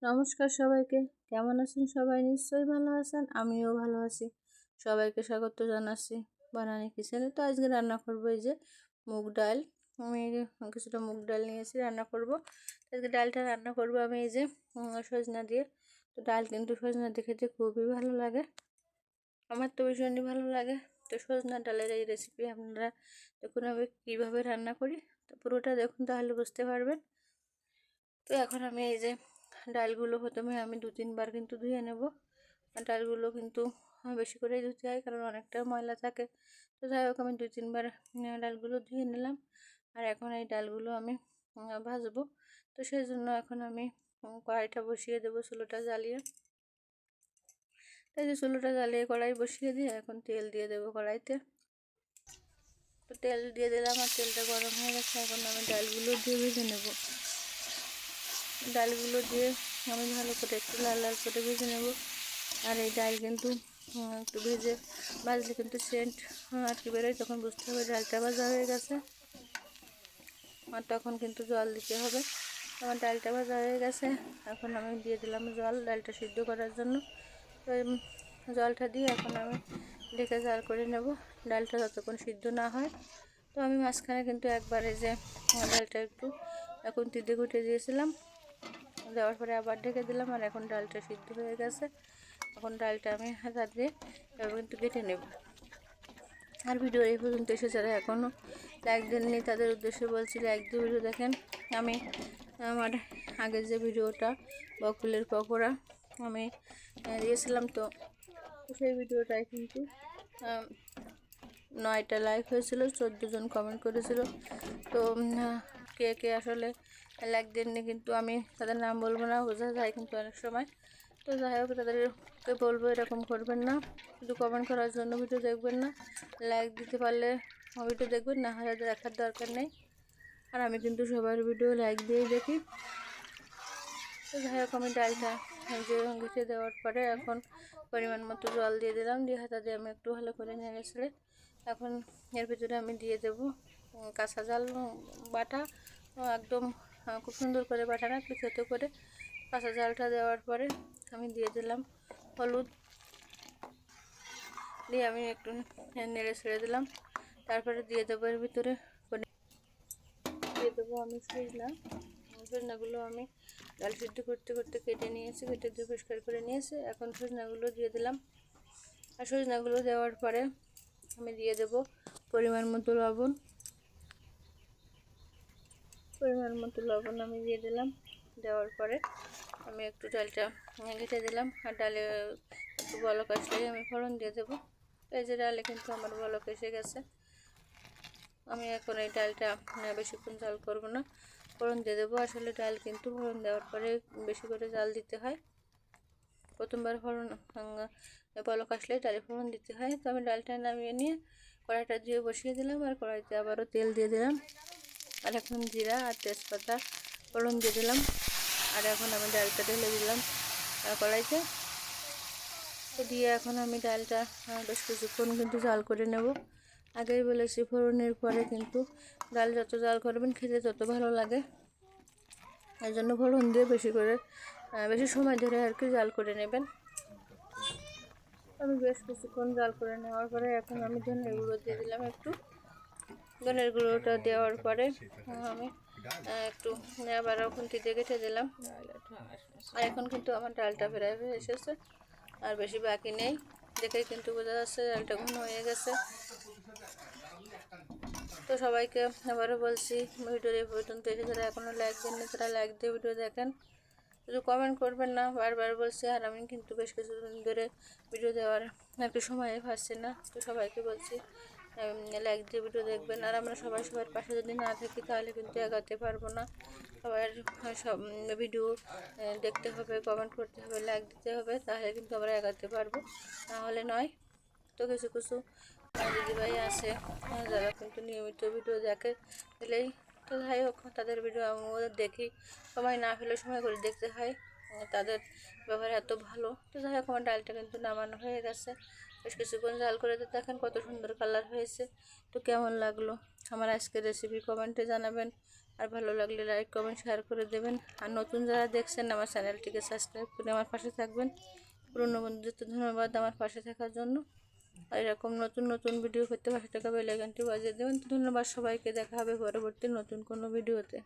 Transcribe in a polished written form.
নমস্কার সবাইকে, কেমন আছেন সবাই? নিশ্চয়ই ভালো আছেন, আমিও ভালো আছি। সবাইকে স্বাগত জানাচ্ছি বানানি কিচেনে। তো আজকে রান্না করবো এই যে মুগ ডাল। আমি কিছুটা মুগ ডাল নিয়েছি, রান্না করব। আজকে ডালটা রান্না করব আমি এই যে সজনা দিয়ে। তো ডাল কিন্তু সজনা দিয়ে খেতে খুবই ভালো লাগে, আমার তো ভীষণই ভালো লাগে। তো সজনা ডালের এই রেসিপি আপনারা দেখুন আমি কীভাবে রান্না করি, তো পুরোটা দেখুন, তাহলে বুঝতে পারবেন। তো এখন আমি এই যে ডালগুলো প্রথমে আমি 2-3 বার কিন্তু ধুয়ে নেব। ডালগুলো কিন্তু বেশি করেই ধুতে হয়, কারণ অনেকটা ময়লা থাকে। তো যাই হোক, আমি 2-3 বার ডালগুলো ধুয়ে নিলাম। আর এখন এই ডালগুলো আমি ভাজবো। তো সেই জন্য এখন আমি কড়াইটা বসিয়ে দেবো, চুলোটা জ্বালিয়ে। এই যে চুলোটা জ্বালিয়ে কড়াই বসিয়ে দিয়ে এখন তেল দিয়ে দেবো কড়াইতে। তো তেল দিয়ে দিলাম, আর তেলটা গরম হয়ে গেছে। এখন আমি ডালগুলো দিয়ে ভেজে নেব। ডালগুলো দিয়ে আমি ভালো করে একটু লাল লাল করে ভেজে নেব। আর এই ডাল কিন্তু একটু ভাজলে কিন্তু সেন্ট আর কি বেরোয়, তখন বুঝতে হবে ডালটা ভাজা হয়ে গেছে। আর তখন কিন্তু জল দিতে হবে। আমার ডালটা ভাজা হয়ে গেছে, এখন আমি দিয়ে দিলাম জল ডালটা সিদ্ধ করার জন্য। তো জলটা দিয়ে এখন আমি ঢেকে জাল করে নেব, ডালটা যতক্ষণ সিদ্ধ না হয়। তো আমি মাঝখানে কিন্তু একবারে যে ডালটা একটু এখন তিতে কুটে দিয়েছিলাম, দেওয়ার পরে আবার ঢেকে দিলাম। আর এখন ডালটা সিদ্ধ হয়ে গেছে, এখন ডালটা আমি হাতা দিয়ে এভাবে কিন্তু কেটে নেব। আর ভিডিও এই পর্যন্ত এসে যারা এখনও লাইক দেননি তাদের উদ্দেশ্যে বলছি, লাইক দিয়ে ভিডিও দেখেন। আমি আমার আগের যে ভিডিওটা বকুলের পকোড়া আমি দিয়েছিলাম, তো সেই ভিডিওটায় কিন্তু 9টা লাইক হয়েছিল, 14 জন কমেন্ট করেছিল। তো কে কে আসলে লাইক দেননি কিন্তু আমি তাদের নাম বলবো না, বোঝা যায় কিন্তু অনেক সময়। তো যাই হোক, তাদেরকে বলবো এরকম করবেন না, শুধু কমেন্ট করার জন্য ভিডিও দেখবেন না। লাইক দিতে পারলে ভিডিও দেখবেন, না হলে দেখার দরকার নেই। আর আমি কিন্তু সবার ভিডিও লাইক দিয়েই দেখি। তো যাই হোক, আমি ডালটা যে ঘুষে দেওয়ার পরে এখন পরিমাণ মতো জল দিয়ে দিলাম, দিয়ে হাতা দিয়ে আমি একটু ভালো করে নেড়েছিলে। এখন এর ভিতরে আমি দিয়ে দেব কাঁচা জাল বাটা, একদম খুব সুন্দর করে বাটা না, একটু ছোটো করে। কাঁচা জালটা দেওয়ার পরে আমি দিয়ে দিলাম হলুদ, দিয়ে আমি একটু নেড়ে ছেড়ে দিলাম। তারপরে দিয়ে দেবো এর ভিতরে দিয়ে দেবো আমি সজনাগুলো আমি ডাল সিদ্ধ করতে করতে কেটে নিয়েছি, কেটে দিয়ে পরিষ্কার করে নিয়েছি। এখন সজনাগুলো দিয়ে দিলাম। আর সজনাগুলো দেওয়ার পরে আমি দিয়ে দেব পরিমাণ মতো লবণ। আমি দিয়ে দিলাম। দেওয়ার পরে আমি একটু ডালটা ঘেটে দিলাম। আর ডালে একটু বলক আসলে আমি ফোড়ন দিয়ে দেবো। এই যে ডালে কিন্তু আমার বলক এসে গেছে। আমি এখন এই ডালটা বেশিক্ষণ জাল করবো না, ফোড়ন দিয়ে দেবো। আসলে ডাল কিন্তু ফোড়ন দেওয়ার পরে বেশি করে জাল দিতে হয়, প্রথমবার ফোড়ন বলক আসলে ডালে ফোড়ন দিতে হয়। তো আমি ডালটা নামিয়ে নিয়ে কড়াইটা দিয়ে বসিয়ে দিলাম, আর কড়াইতে আবারও তেল দিয়ে দিলাম। আর এখন জিরা আর তেজপাতা ফোড়ন দিয়ে দিলাম। আর এখন আমি ডালটা ঢেলে দিলাম কড়াইতে। তো দিয়ে এখন আমি ডালটা বেশ কিছুক্ষণ কিন্তু জাল করে নেব। আগেই বলেছি ফোড়নের পরে কিন্তু ডাল যত জাল করবেন খেতে তত ভালো লাগে, এই জন্য ফোড়ন দিয়ে বেশি সময় ধরে আর কি জাল করে নেবেন। আমি বেশ কিছুক্ষণ জাল করে নেওয়ার পরে এখন আমি ধনের গুঁড়ো দিয়ে দিলাম একটু। ধনের গুঁড়োটা দেওয়ার পরে আমি একটু আবার খুন্তি দিয়ে কেটে দিলাম। আর এখন কিন্তু আমার ডালটা প্রায় হয়ে এসেছে, আর বেশি বাকি নেই, দেখেই কিন্তু বোঝা যাচ্ছে ডালটা ঘন হয়ে গেছে। তো সবাইকে আবারও বলছি, ভিডিওর এই পর্যন্ত এসে যারা এখনও লাইক দেননি তারা লাইক দিয়ে ভিডিও দেখেন, শুধু কমেন্ট করবেন না, বারবার বলছি। আর আমি কিন্তু বেশ কিছুদিন ধরে ভিডিও দেওয়ার একটু সময় পাচ্ছি না। তো সবাইকে বলছি লাইক দিয়ে ভিডিও দেখবেন। আর আমরা সবার পাশে যদি না থাকি তাহলে কিন্তু এগোতে পারবো না। সবার সব ভিডিও দেখতে হবে, কমেন্ট করতে হবে, লাইক দিতে হবে, তাহলে কিন্তু আমরা এগোতে পারবো, নাহলে নয়। তো কিছু কিছু দিদিভাই আছে যারা কিন্তু নিয়মিত ভিডিও দেখে দিলেই, তো যাই হোক তাদের ভিডিও আমিও দেখি, সময় না পেলে সময় করে দেখতে হয়, তাদের ব্যবহার এত ভালো। তো যাই হোক, আমার ডালটা কিন্তু নামানো হয়ে গেছে, বেশ কিছুক্ষণ জাল করে দেখেন কত সুন্দর কালার হয়েছে। তো কেমন লাগলো আমার আজকের রেসিপি কমেন্টে জানাবেন। আর ভালো লাগলে লাইক কমেন্ট শেয়ার করে দেবেন। আর নতুন যারা দেখছেন আমার চ্যানেলটিকে সাবস্ক্রাইব করে আমার পাশে থাকবেন। পুরনো বন্ধুদের ধন্যবাদ আমার পাশে থাকার জন্য। আর এরকম নতুন নতুন ভিডিও করতে পাশে থাকা বেল আইকনটি বাজিয়ে দেবেন। তো ধন্যবাদ সবাইকে, দেখা হবে পরবর্তী নতুন কোনো ভিডিওতে।